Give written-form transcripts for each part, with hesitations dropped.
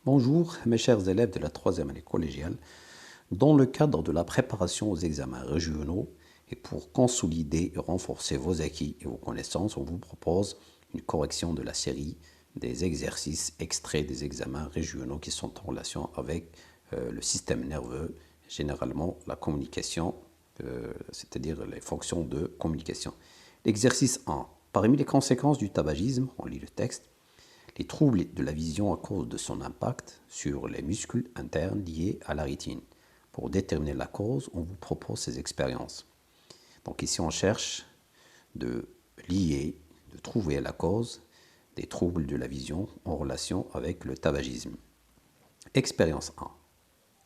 Bonjour mes chers élèves de la troisième année collégiale. Dans le cadre de la préparation aux examens régionaux et pour consolider et renforcer vos acquis et vos connaissances, on vous propose une correction de la série des exercices extraits des examens régionaux qui sont en relation avec le système nerveux, généralement la communication, c'est-à-dire les fonctions de communication. L'exercice 1. Parmi les conséquences du tabagisme, on lit le texte, les troubles de la vision à cause de son impact sur les muscles internes liés à la rétine. Pour déterminer la cause, on vous propose ces expériences. Donc ici, on cherche de lier, de trouver la cause des troubles de la vision en relation avec le tabagisme. Expérience 1.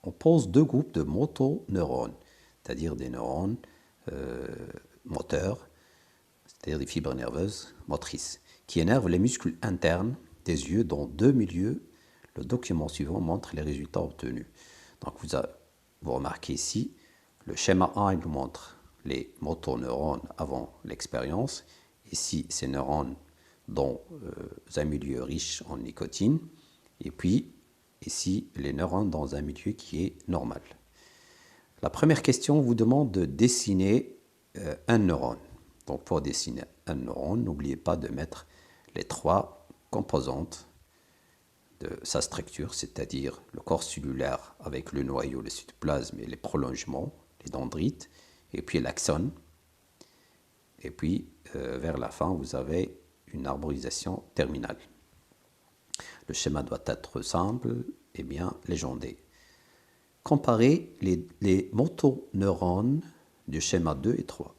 On pose deux groupes de motoneurones, c'est-à-dire des neurones moteurs, c'est-à-dire des fibres nerveuses motrices, qui énervent les muscles internes des yeux dans deux milieux. Le document suivant montre les résultats obtenus. Donc vous remarquez ici, le schéma 1 il nous montre les motoneurones avant l'expérience. Ici, ces neurones dans un milieu riche en nicotine. Et puis, ici, les neurones dans un milieu qui est normal. La première question vous demande de dessiner un neurone. Donc pour dessiner un neurone, n'oubliez pas de mettre les trois composantes de sa structure, c'est-à-dire le corps cellulaire avec le noyau, le cytoplasme et les prolongements, les dendrites, et puis l'axone. Et puis, vers la fin, vous avez une arborisation terminale. Le schéma doit être simple et bien légendé. Comparez les motoneurones du schéma 2 et 3.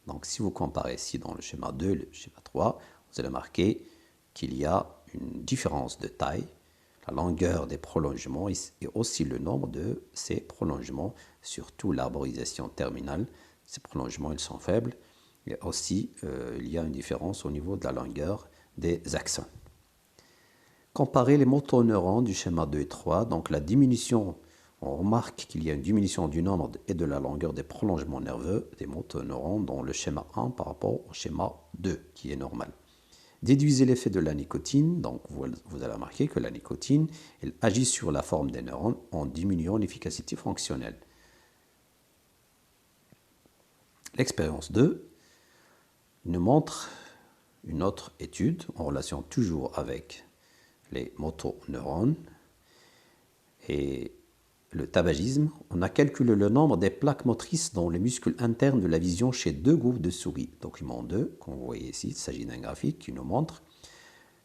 Donc, si vous comparez ici dans le schéma 2 et le schéma 3, vous allez marquer qu'il y a une différence de taille, la longueur des prolongements et aussi le nombre de ces prolongements, surtout l'arborisation terminale. Ces prolongements, ils sont faibles. Et aussi, il y a une différence au niveau de la longueur des axones. Comparez les motoneurones du schéma 2 et 3. Donc, la diminution, on remarque qu'il y a une diminution du nombre et de la longueur des prolongements nerveux des motoneurones dans le schéma 1 par rapport au schéma 2, qui est normal. Déduisez l'effet de la nicotine. Donc, vous allez remarquer que la nicotine, elle agit sur la forme des neurones en diminuant l'efficacité fonctionnelle. L'expérience 2 nous montre une autre étude en relation toujours avec les motoneurones et le tabagisme. On a calculé le nombre des plaques motrices dans les muscles internes de la vision chez deux groupes de souris. Document 2, comme vous voyez ici, il s'agit d'un graphique qui nous montre.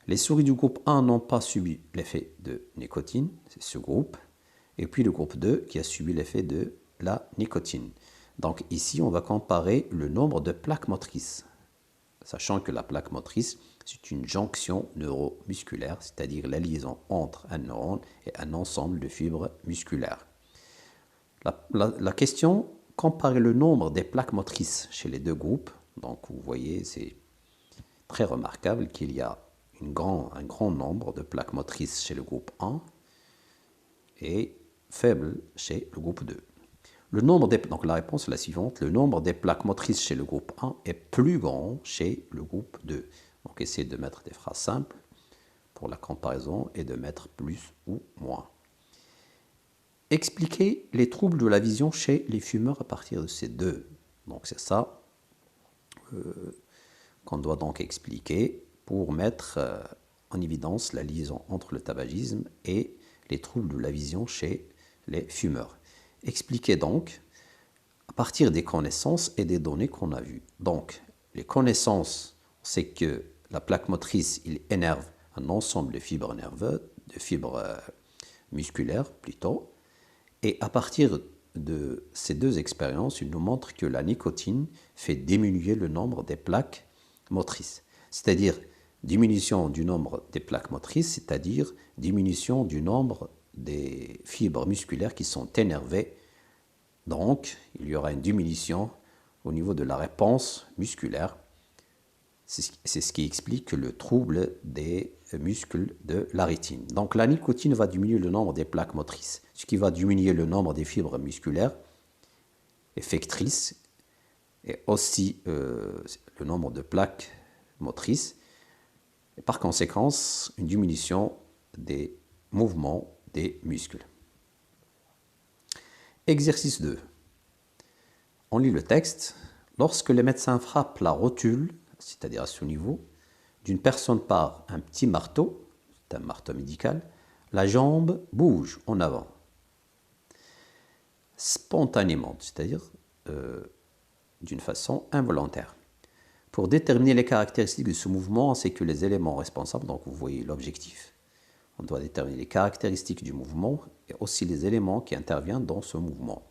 Les souris du groupe 1 n'ont pas subi l'effet de nicotine, c'est ce groupe, et puis le groupe 2 qui a subi l'effet de la nicotine. Donc ici, on va comparer le nombre de plaques motrices, sachant que la plaque motrice, c'est une jonction neuromusculaire, c'est-à-dire la liaison entre un neurone et un ensemble de fibres musculaires. La question, comparer le nombre des plaques motrices chez les deux groupes. Donc vous voyez, c'est très remarquable qu'il y a un grand nombre de plaques motrices chez le groupe 1 et faible chez le groupe 2. Donc la réponse est la suivante, le nombre des plaques motrices chez le groupe 1 est plus grand chez le groupe 2. Donc essayez de mettre des phrases simples pour la comparaison et de mettre plus ou moins. Expliquez les troubles de la vision chez les fumeurs à partir de ces deux. Donc c'est ça qu'on doit donc expliquer pour mettre en évidence la liaison entre le tabagisme et les troubles de la vision chez les fumeurs. Expliquez donc à partir des connaissances et des données qu'on a vues. Donc, les connaissances, c'est que la plaque motrice, il énerve un ensemble de fibres nerveuses, de fibres musculaires plutôt. Et à partir de ces deux expériences, il nous montre que la nicotine fait diminuer le nombre des plaques motrices. C'est-à-dire diminution du nombre des plaques motrices, c'est-à-dire diminution du nombre des fibres musculaires qui sont énervées. Donc, il y aura une diminution au niveau de la réponse musculaire. C'est ce qui explique le trouble des muscles de la rétine. Donc, la nicotine va diminuer le nombre des plaques motrices, ce qui va diminuer le nombre des fibres musculaires effectrices et aussi le nombre de plaques motrices. Et par conséquent, une diminution des mouvement des muscles. Exercice 2. On lit le texte. Lorsque le médecin frappe la rotule, c'est-à-dire à ce niveau, d'une personne par un petit marteau, c'est un marteau médical, la jambe bouge en avant, spontanément, c'est-à-dire d'une façon involontaire. Pour déterminer les caractéristiques de ce mouvement ainsi que les éléments responsables, donc vous voyez l'objectif, on doit déterminer les caractéristiques du mouvement et aussi les éléments qui interviennent dans ce mouvement.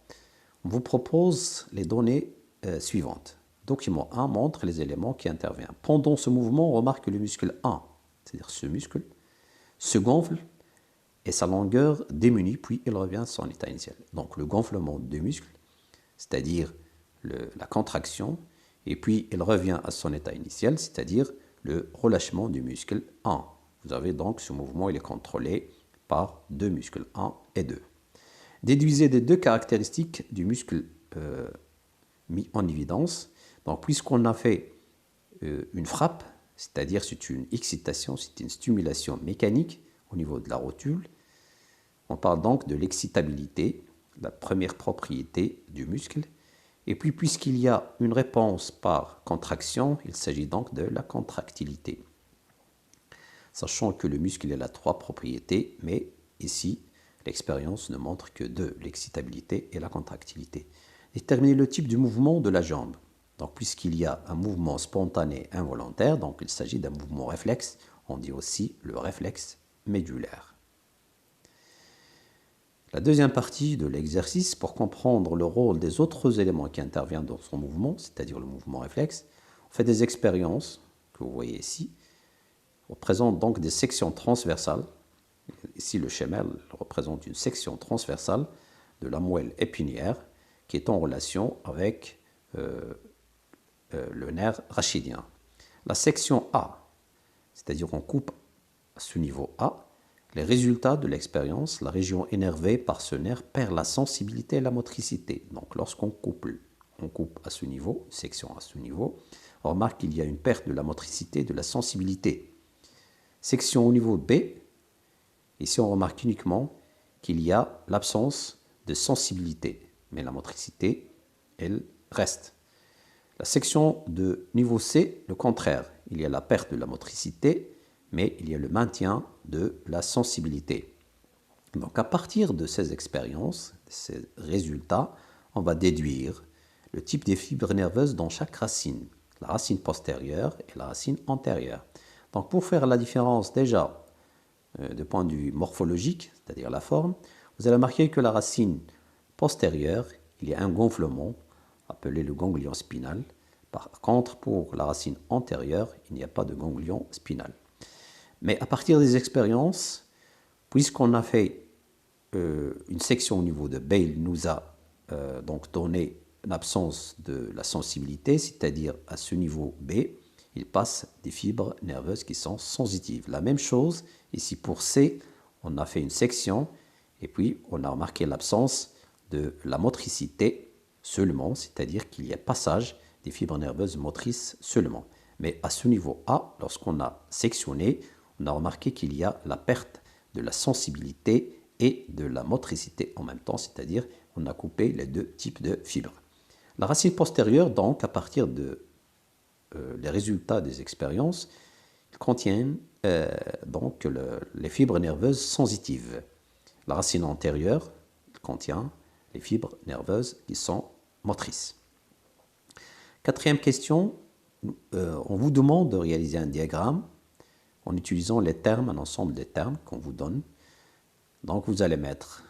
On vous propose les données suivantes. Document 1 montre les éléments qui interviennent. Pendant ce mouvement, on remarque que le muscle 1, c'est-à-dire ce muscle, se gonfle et sa longueur diminue, puis il revient à son état initial. Donc le gonflement du muscle, c'est-à-dire la contraction, et puis il revient à son état initial, c'est-à-dire le relâchement du muscle 1. Vous avez donc ce mouvement, il est contrôlé par deux muscles 1 et 2. Déduisez des deux caractéristiques du muscle mis en évidence. Donc puisqu'on a fait une frappe, c'est-à-dire c'est une excitation, c'est une stimulation mécanique au niveau de la rotule, on parle donc de l'excitabilité, la première propriété du muscle. Et puis, puisqu'il y a une réponse par contraction, il s'agit donc de la contractilité. Sachant que le muscle a trois propriétés, mais ici, l'expérience ne montre que deux, l'excitabilité et la contractilité. Déterminer le type du mouvement de la jambe. Donc, puisqu'il y a un mouvement spontané involontaire, donc il s'agit d'un mouvement réflexe, on dit aussi le réflexe médulaire. La deuxième partie de l'exercice, pour comprendre le rôle des autres éléments qui interviennent dans son mouvement, c'est-à-dire le mouvement réflexe, on fait des expériences, que vous voyez ici. On représente donc des sections transversales. Ici, le schéma représente une section transversale de la moelle épinière qui est en relation avec le nerf rachidien. La section A, c'est-à-dire on coupe à ce niveau A, les résultats de l'expérience, la région énervée par ce nerf perd la sensibilité et la motricité. Donc lorsqu'on coupe à ce niveau, section à ce niveau, on remarque qu'il y a une perte de la motricité et de la sensibilité. Section au niveau B, ici on remarque uniquement qu'il y a l'absence de sensibilité, mais la motricité, elle reste. La section de niveau C, le contraire, il y a la perte de la motricité, mais il y a le maintien de la sensibilité. Donc à partir de ces expériences, de ces résultats, on va déduire le type des fibres nerveuses dans chaque racine, la racine postérieure et la racine antérieure. Donc pour faire la différence déjà de point de vue morphologique, c'est-à-dire la forme, vous allez remarquer que la racine postérieure, il y a un gonflement appelé le ganglion spinal. Par contre, pour la racine antérieure, il n'y a pas de ganglion spinal. Mais à partir des expériences, puisqu'on a fait une section au niveau de B, il nous a donc donné l'absence de la sensibilité, c'est-à-dire à ce niveau B, il passe des fibres nerveuses qui sont sensitives. La même chose, ici pour C, on a fait une section et puis on a remarqué l'absence de la motricité seulement, c'est-à-dire qu'il y a passage des fibres nerveuses motrices seulement. Mais à ce niveau A, lorsqu'on a sectionné, on a remarqué qu'il y a la perte de la sensibilité et de la motricité en même temps, c'est-à-dire on a coupé les deux types de fibres. La racine postérieure, donc, à partir de les résultats des expériences, contiennent donc les fibres nerveuses sensitives. La racine antérieure contient les fibres nerveuses qui sont motrices. Quatrième question, on vous demande de réaliser un diagramme en utilisant les termes, un ensemble des termes qu'on vous donne. Donc vous allez mettre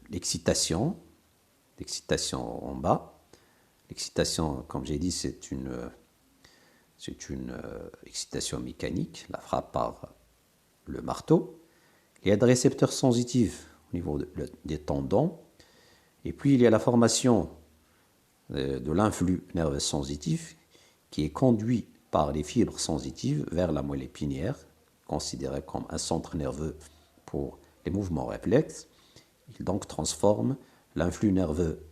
l'excitation en bas. L'excitation, comme j'ai dit, c'est une excitation mécanique, la frappe par le marteau. Il y a des récepteurs sensitifs au niveau des tendons. Et puis il y a la formation de l'influx nerveux sensitif qui est conduit par les fibres sensitives vers la moelle épinière, considérée comme un centre nerveux pour les mouvements réflexes. Il donc transforme l'influx nerveux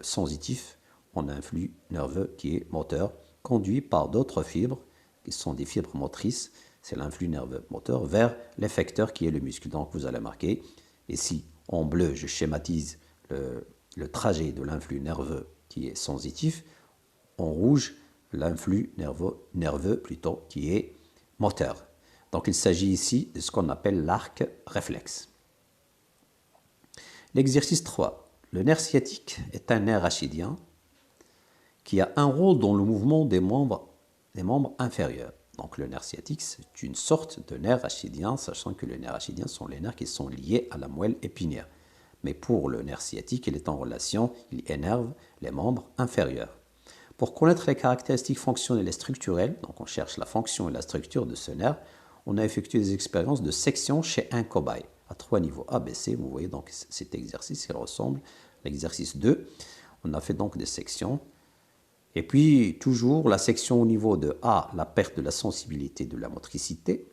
sensitif en influx nerveux qui est moteur, conduit par d'autres fibres qui sont des fibres motrices, c'est l'influx nerveux moteur, vers l'effecteur qui est le muscle. Donc vous allez marquer, ici en bleu, je schématise le trajet de l'influx nerveux qui est sensitif, en rouge, l'influx nerveux plutôt qui est moteur. Donc il s'agit ici de ce qu'on appelle l'arc réflexe. L'exercice 3. Le nerf sciatique est un nerf rachidien qui a un rôle dans le mouvement des membres inférieurs. Donc le nerf sciatique, c'est une sorte de nerf rachidien, sachant que les nerfs rachidiens sont les nerfs qui sont liés à la moelle épinière. Mais pour le nerf sciatique, il est en relation, il énerve les membres inférieurs. Pour connaître les caractéristiques fonctionnelles et structurelles, donc on cherche la fonction et la structure de ce nerf, on a effectué des expériences de section chez un cobaye à 3 niveaux A, B, C. Vous voyez donc cet exercice, il ressemble à l'exercice 2. On a fait donc des sections. Et puis, toujours la section au niveau de A, la perte de la sensibilité de la motricité.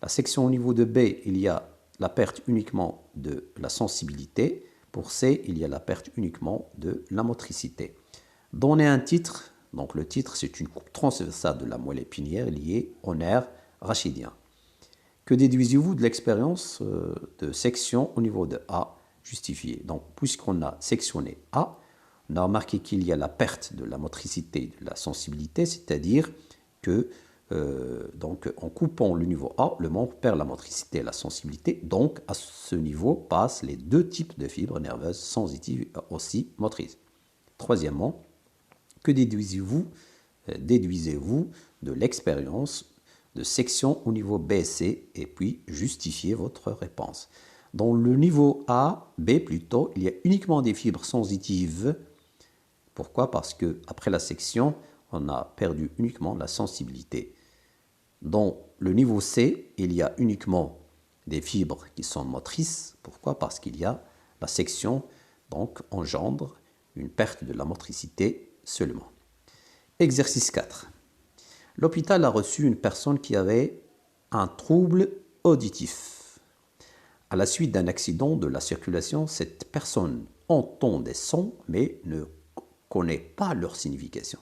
La section au niveau de B, il y a la perte uniquement de la sensibilité. Pour C, il y a la perte uniquement de la motricité. Donner un titre, donc le titre, c'est une coupe transversale de la moelle épinière liée au nerf rachidien. Que déduisez-vous de l'expérience de section au niveau de A justifiée? Donc, puisqu'on a sectionné A, on a remarqué qu'il y a la perte de la motricité, de la sensibilité, c'est-à-dire que donc, en coupant le niveau A, le membre perd la motricité et la sensibilité. Donc, à ce niveau passent les deux types de fibres nerveuses sensitives et aussi motrices. Troisièmement, que déduisez-vous de l'expérience de section au niveau BC et puis justifiez votre réponse. Dans le niveau A, B plutôt, il y a uniquement des fibres sensitives. Pourquoi? Parce que après la section, on a perdu uniquement la sensibilité. Dans le niveau C, il y a uniquement des fibres qui sont motrices. Pourquoi? Parce qu'il y a la section, donc engendre une perte de la motricité seulement. Exercice 4. L'hôpital a reçu une personne qui avait un trouble auditif. À la suite d'un accident de la circulation, cette personne entend des sons mais ne connaît pas leur signification.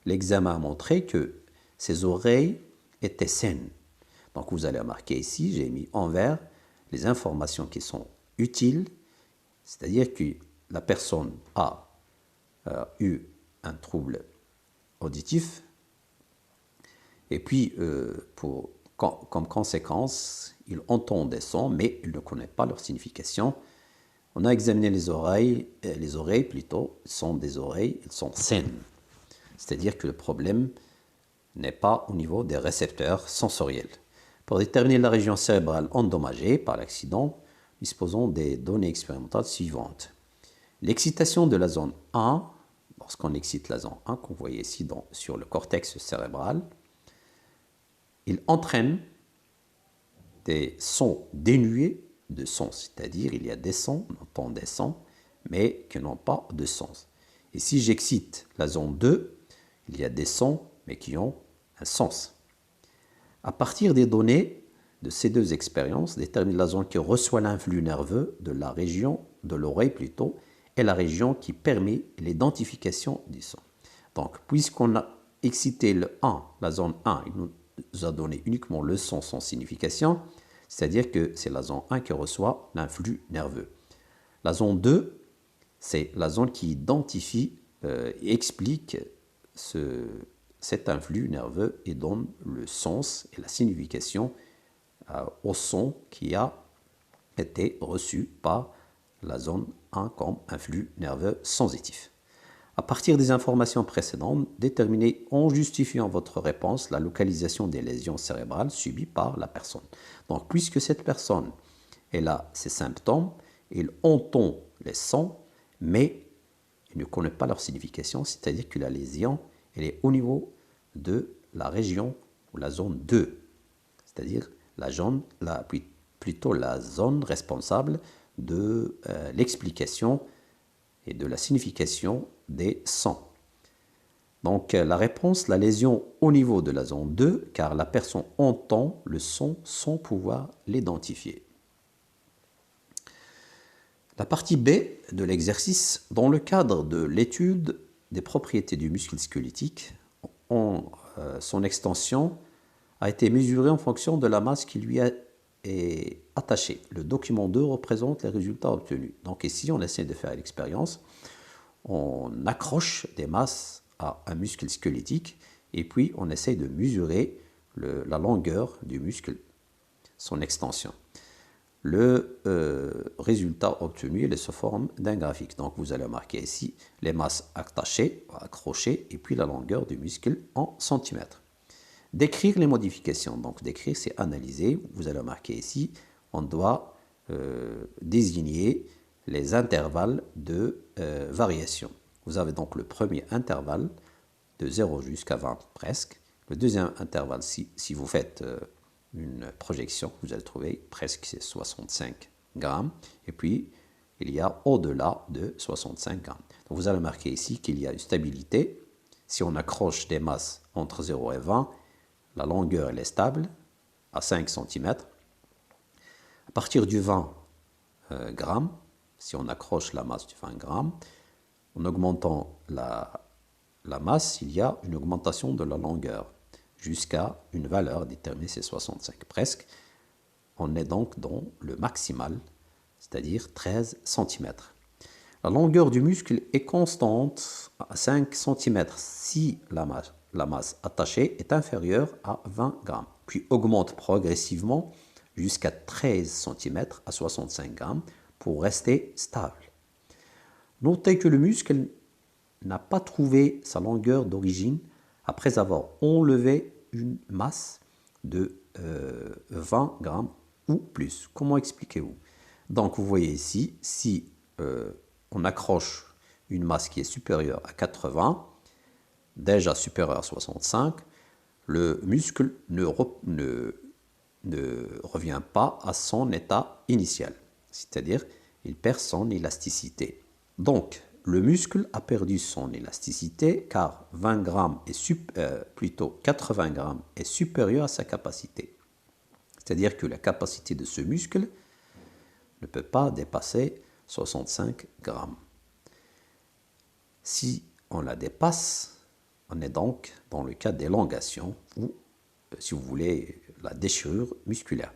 L'examen a montré que ses oreilles étaient saines. Donc vous allez remarquer ici, j'ai mis en vert les informations qui sont utiles, c'est-à-dire que la personne a eu un trouble auditif et puis comme conséquence, il entend des sons mais il ne connaît pas leur signification. On a examiné les oreilles plutôt, sont des oreilles, elles sont saines. C'est-à-dire que le problème n'est pas au niveau des récepteurs sensoriels. Pour déterminer la région cérébrale endommagée par l'accident, disposons des données expérimentales suivantes. L'excitation de la zone 1, lorsqu'on excite la zone 1, qu'on voit ici sur le cortex cérébral, il entraîne des sons dénués de sens, c'est-à-dire il y a des sons, on entend des sons, mais qui n'ont pas de sens. Et si j'excite la zone 2, il y a des sons, mais qui ont un sens. À partir des données de ces deux expériences, détermine la zone qui reçoit l'influx nerveux de la région de l'oreille plutôt, et la région qui permet l'identification du son. Donc, puisqu'on a excité le 1, la zone 1, il nous a donné uniquement le son sans signification, c'est-à-dire que c'est la zone 1 qui reçoit l'influx nerveux. La zone 2, c'est la zone qui identifie et explique cet influx nerveux et donne le sens et la signification au son qui a été reçu par la zone 1 comme influx nerveux sensitif. À partir des informations précédentes, déterminez en justifiant votre réponse la localisation des lésions cérébrales subies par la personne. Donc, puisque cette personne elle a ces symptômes, il entend les sons, mais il ne connaît pas leur signification, c'est-à-dire que la lésion elle est au niveau de la région ou la zone 2, c'est-à-dire plutôt la zone responsable de l'explication et de la signification des sons. Donc la réponse, la lésion au niveau de la zone 2, car la personne entend le son sans pouvoir l'identifier. La partie B de l'exercice, dans le cadre de l'étude des propriétés du muscle squelettique, son extension a été mesuré en fonction de la masse qui lui est attachée. Le document 2 représente les résultats obtenus. Donc ici, on essaie de faire l'expérience. On accroche des masses à un muscle squelettique et puis on essaie de mesurer la longueur du muscle, son extension. Le résultat obtenu est sous forme d'un graphique. Donc vous allez marquer ici les masses attachées, accrochées, et puis la longueur du muscle en centimètres. Décrire les modifications. Donc décrire, c'est analyser. Vous allez marquer ici, on doit désigner les intervalles de variation. Vous avez donc le premier intervalle de 0 jusqu'à 20 presque. Le deuxième intervalle, si vous faites une projection, vous allez trouver presque 65 grammes. Et puis, il y a au-delà de 65 grammes. Donc, vous allez marquer ici qu'il y a une stabilité. Si on accroche des masses entre 0 et 20, la longueur elle est stable à 5 cm. À partir du 20 grammes, si on accroche la masse du 20 grammes, en augmentant la masse, il y a une augmentation de la longueur jusqu'à une valeur déterminée, c'est 65 presque. On est donc dans le maximal, c'est-à-dire 13 cm. La longueur du muscle est constante à 5 cm si la masse attachée est inférieure à 20 grammes, puis augmente progressivement jusqu'à 13 cm à 65 grammes pour rester stable. Notez que le muscle n'a pas trouvé sa longueur d'origine après avoir enlevé une masse de 20 grammes ou plus. Comment expliquez-vous? Donc vous voyez ici, si on accroche une masse qui est supérieure à 80, déjà supérieure à 65, le muscle ne revient pas à son état initial, c'est-à-dire il perd son élasticité. Donc, le muscle a perdu son élasticité car 20 grammes plutôt 80 grammes est supérieur à sa capacité. C'est-à-dire que la capacité de ce muscle ne peut pas dépasser 65 grammes. Si on la dépasse, on est donc dans le cas d'élongation ou, si vous voulez, la déchirure musculaire.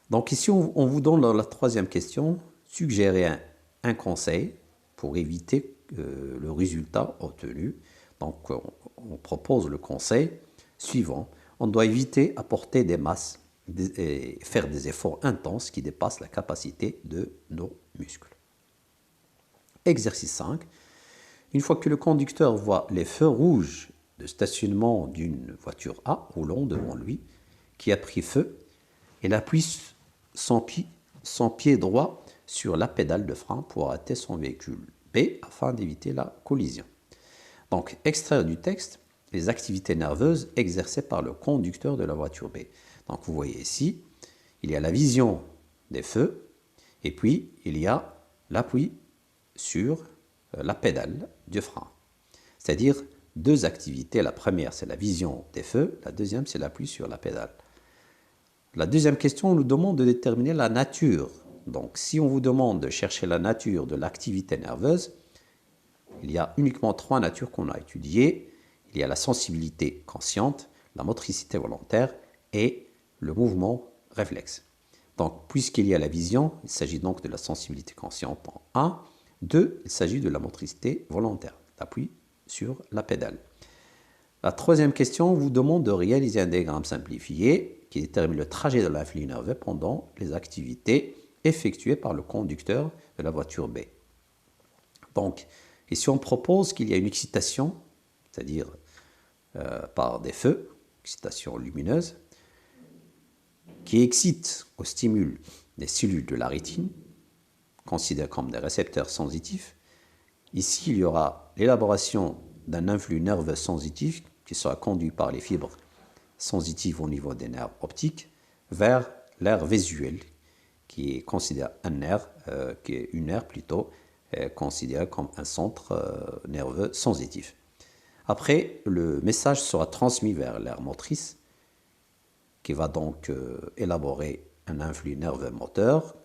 Donc ici, on vous donne la troisième question, suggérez un conseil pour éviter le résultat obtenu. Donc on propose le conseil suivant. On doit éviter à porter des masses et faire des efforts intenses qui dépassent la capacité de nos muscles. Exercice 5. Une fois que le conducteur voit les feux rouges de stationnement d'une voiture A roulant devant lui, qui a pris feu, il appuie son pied droit sur la pédale de frein pour arrêter son véhicule B afin d'éviter la collision. Donc, extraire du texte les activités nerveuses exercées par le conducteur de la voiture B. Donc, vous voyez ici, il y a la vision des feux et puis il y a l'appui sur la pédale du frein. C'est-à-dire deux activités. La première, c'est la vision des feux. La deuxième, c'est l'appui sur la pédale. La deuxième question, on nous demande de déterminer la nature. Donc, si on vous demande de chercher la nature de l'activité nerveuse, il y a uniquement trois natures qu'on a étudiées. Il y a la sensibilité consciente, la motricité volontaire et le mouvement réflexe. Donc, puisqu'il y a la vision, il s'agit donc de la sensibilité consciente en 1. 2, il s'agit de la motricité volontaire, l'appui sur la pédale. La troisième question vous demande de réaliser un diagramme simplifié qui détermine le trajet de l'influx nerveux pendant les activités effectuées par le conducteur de la voiture B. Donc, ici on propose qu'il y a une excitation, c'est-à-dire par des feux, excitation lumineuse, qui excite ou stimule des cellules de la rétine, considérées comme des récepteurs sensitifs. Ici, il y aura l'élaboration d'un influx nerveux sensitif qui sera conduit par les fibres sensitives au niveau des nerfs optiques vers l'aire visuelle, qui est considéré un nerf, qui est une aire plutôt considérée comme un centre nerveux sensitif. Après, le message sera transmis vers l'aire motrice, qui va donc élaborer un influx nerveux moteur,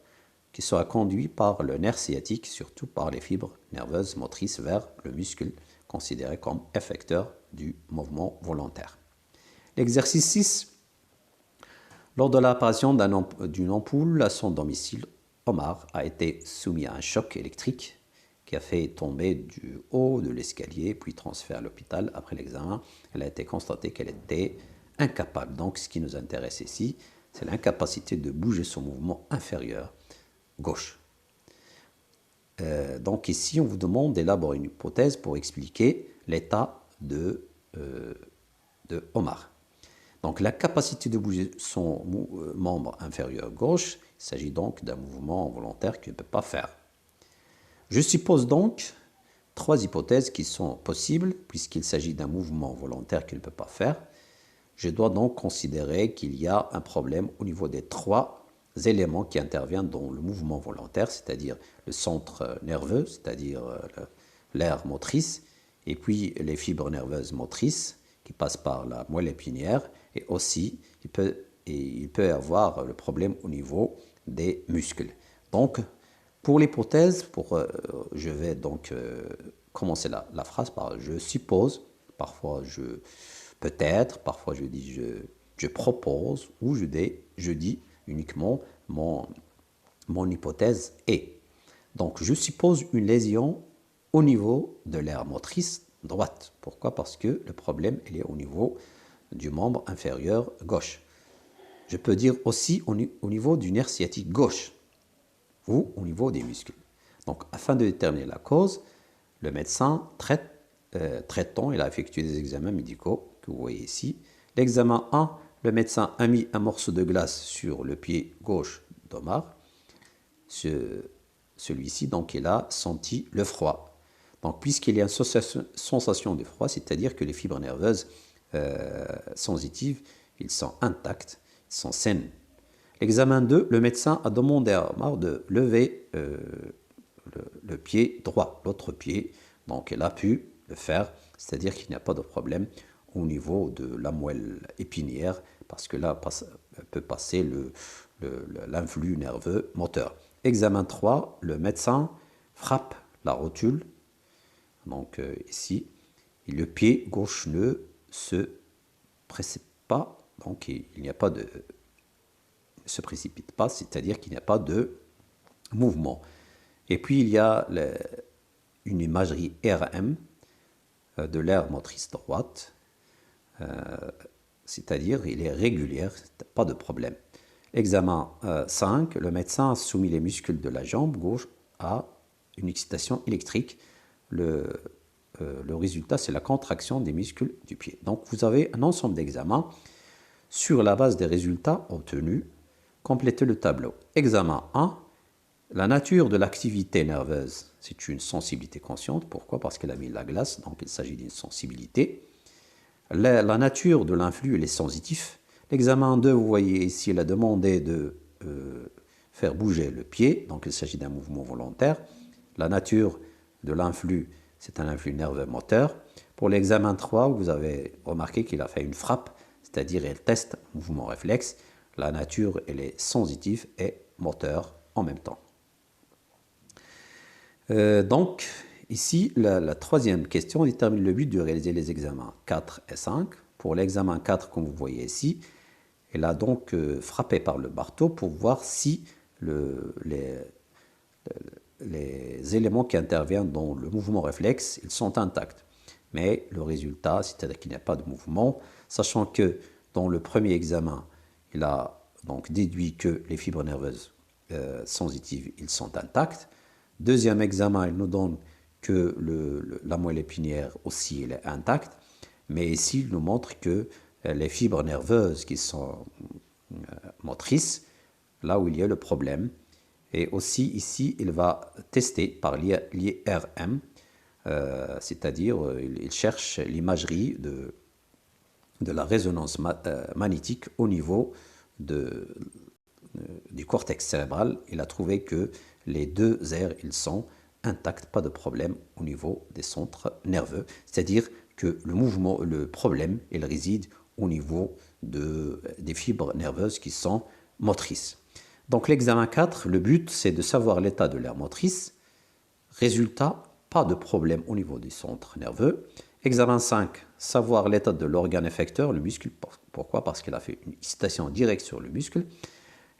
qui sera conduit par le nerf sciatique, surtout par les fibres nerveuses motrices vers le muscle, considéré comme effecteur du mouvement volontaire. L'exercice 6 Lors de l'apparition d'une ampoule à son domicile, Omar a été soumis à un choc électrique qui a fait tomber du haut de l'escalier, puis transféré à l'hôpital. Après l'examen, elle a été constaté qu'elle était incapable. Donc, ce qui nous intéresse ici, c'est l'incapacité de bouger son mouvement inférieur gauche. Donc ici, on vous demande d'élaborer une hypothèse pour expliquer l'état de Omar. Donc la capacité de bouger son membre inférieur gauche, il s'agit donc d'un mouvement volontaire qu'il ne peut pas faire. Je suppose donc 3 hypothèses qui sont possibles, puisqu'il s'agit d'un mouvement volontaire qu'il ne peut pas faire. Je dois donc considérer qu'il y a un problème au niveau des 3 éléments qui interviennent dans le mouvement volontaire, c'est-à-dire le centre nerveux, c'est-à-dire l'aire motrice, et puis les fibres nerveuses motrices qui passent par la moelle épinière, et aussi il peut y avoir le problème au niveau des muscles. Donc, pour l'hypothèse, je vais donc commencer la phrase par je suppose, parfois peut-être, parfois je dis je propose, ou je dis uniquement mon hypothèse est. Donc je suppose une lésion au niveau de l'aire motrice droite. Pourquoi? Parce que le problème il est au niveau du membre inférieur gauche. Je peux dire aussi au niveau du nerf sciatique gauche ou au niveau des muscles. Donc afin de déterminer la cause, le médecin traitant, il a effectué des examens médicaux que vous voyez ici. L'examen 1, le médecin a mis un morceau de glace sur le pied gauche d'Omar. Celui-ci, donc, il a senti le froid. Donc, puisqu'il y a une sensation de froid, c'est-à-dire que les fibres nerveuses sensitives, ils sont intactes, ils sont saines. L'examen 2, le médecin a demandé à Omar de lever le pied droit, l'autre pied. Donc, il a pu le faire, c'est-à-dire qu'il n'y a pas de problème au niveau de la moelle épinière, parce que là peut passer l'influx nerveux moteur. Examen 3, le médecin frappe la rotule, donc ici, et le pied gauche ne se précipite pas, donc il n'y a pas de se précipite pas, c'est-à-dire qu'il n'y a pas de mouvement. Et puis il y a une imagerie RM de l'aire motrice droite, c'est-à-dire il est régulière, pas de problème. Examen 5, le médecin a soumis les muscles de la jambe gauche à une excitation électrique. Le résultat, c'est la contraction des muscles du pied. Donc vous avez un ensemble d'examens. Sur la base des résultats obtenus, complétez le tableau. Examen 1, la nature de l'activité nerveuse, c'est une sensibilité consciente. Pourquoi? Parce qu'elle a mis la glace, donc il s'agit d'une sensibilité. La nature de l'influx, elle est sensitif. L'examen 2, vous voyez ici, il a demandé de faire bouger le pied, donc il s'agit d'un mouvement volontaire. La nature de l'influx, c'est un influx nerveux moteur. Pour l'examen 3, vous avez remarqué qu'il a fait une frappe, c'est-à-dire il teste un mouvement réflexe. La nature, elle est sensitive et moteur en même temps. Donc, ici, la troisième question détermine le but de réaliser les examens 4 et 5. Pour l'examen 4, comme vous voyez ici, elle a donc frappé par le marteau pour voir si les éléments qui interviennent dans le mouvement réflexe, ils sont intacts. Mais le résultat, c'est-à-dire qu'il n'y a pas de mouvement, sachant que dans le premier examen, il a donc déduit que les fibres nerveuses sensitives, ils sont intactes. Deuxième examen, il nous donne que la moelle épinière aussi elle est intacte, mais ici, il nous montre que les fibres nerveuses qui sont motrices, là où il y a le problème, et aussi ici, il va tester par l'IRM, c'est-à-dire il cherche l'imagerie de la résonance magnétique au niveau du cortex cérébral. Il a trouvé que les 2 aires, ils sont intacts, pas de problème au niveau des centres nerveux. C'est-à-dire que le problème, il réside au niveau des fibres nerveuses qui sont motrices. Donc l'examen 4, le but, c'est de savoir l'état de l'aire motrice. Résultat, pas de problème au niveau du centre nerveux. Examen 5, savoir l'état de l'organe effecteur, le muscle Pourquoi? Parce qu'il a fait une excitation directe sur le muscle.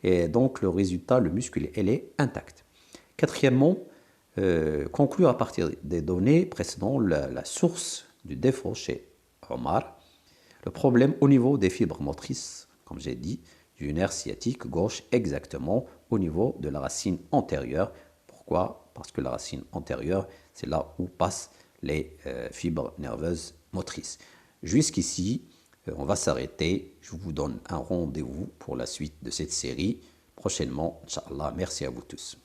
Et donc, le résultat, le muscle, elle est intact. Quatrièmement, conclure à partir des données précédentes la source du défaut chez Omar. Le problème au niveau des fibres motrices, comme j'ai dit, du nerf sciatique gauche exactement au niveau de la racine antérieure. Pourquoi? Parce que la racine antérieure, c'est là où passent les fibres nerveuses motrices. Jusqu'ici, on va s'arrêter. Je vous donne un rendez-vous pour la suite de cette série prochainement. Inch'Allah, merci à vous tous.